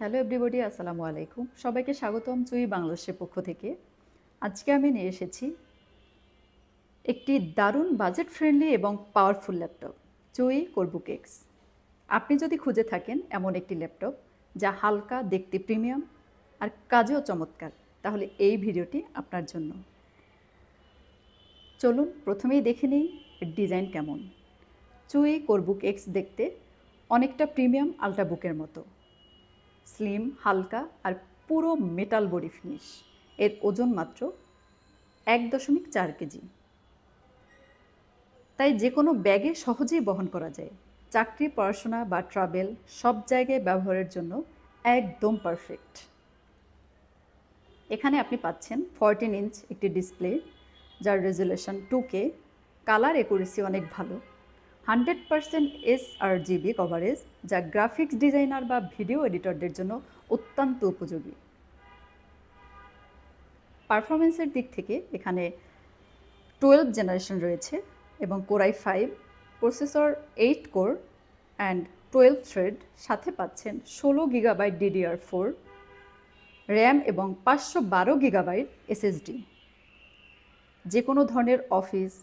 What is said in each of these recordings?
Hello everybody, আসসালামু আলাইকুম। সবাইকে স্বাগতম চুই বাংলাদেশের পক্ষ থেকে। আজকে আমি নিয়ে এসেছি একটি দারুণ বাজেট ফ্রেন্ডলি এবং পাওয়ারফুল ল্যাপটপ, চুই কোরবুক এক্স। আপনি যদি খুঁজে থাকেন এমন একটি ল্যাপটপ যা হালকা, দেখতে প্রিমিয়াম আর কাজেও চমৎকার, তাহলে এই ভিডিওটি আপনার জন্য। চলুন প্রথমেই দেখে নিই এর ডিজাইন কেমন। চুই কোরবুক এক্স দেখতে অনেকটা প্রিমিয়াম আল্ট্রাবুকের মতো, স্লিম, হালকা আর পুরো মেটাল বডি ফিনিশ। এর ওজন মাত্র 1.4 কেজি, তাই যে কোনো ব্যাগে সহজেই বহন করা যায়। চাকরি, পড়াশোনা বা ট্রাভেল সব জায়গায় ব্যবহারের জন্য একদম পারফেক্ট। এখানে আপনি পাচ্ছেন 14 ইঞ্চ একটি ডিসপ্লে, যার রেজুলেশন 2K, কালার অ্যাকুরেসি অনেক ভালো, 100% sRGB কভারেজ, যা গ্রাফিক্স ডিজাইনার বা ভিডিও এডিটরদের জন্য অত্যন্ত উপযোগী। পারফরমেন্সের দিক থেকে এখানে 12 জেনারেশন রয়েছে এবং core i5, processor 8 core and 12 thread, সাথে পাচ্ছেন 16 গিগাবাইট DDR4 র্যাম এবং 512 গিগাবাইট SSD। যে কোনো ধরনের office,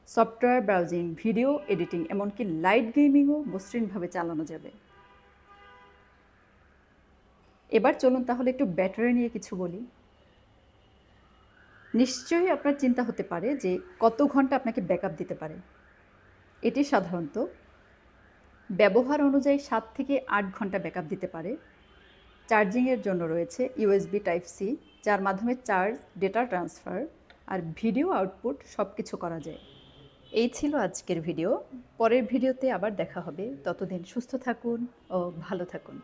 software browsing, video editing, এমনকি লাইট গেমিংও মসৃণভাবে চালানো যাবে। এবার চলুন তাহলে একটু ব্যাটারি নিয়ে কিছু বলি। নিশ্চয়ই আপনার চিন্তা হতে পারে যে কত ঘন্টা আপনাকে ব্যাকআপ দিতে পারে। এটি সাধারণত ব্যবহার অনুযায়ী 7 থেকে 8 ঘন্টা ব্যাকআপ দিতে পারে। চার্জিংয়ের জন্য রয়েছে USB Type-C, যার মাধ্যমে চার্জ, ডেটা ট্রান্সফার আর ভিডিও আউটপুট সব কিছু করা যায়। এই ছিল আজকের ভিডিও। পরের ভিডিওতে আবার দেখা হবে। ততদিন সুস্থ থাকুন ও ভালো থাকুন।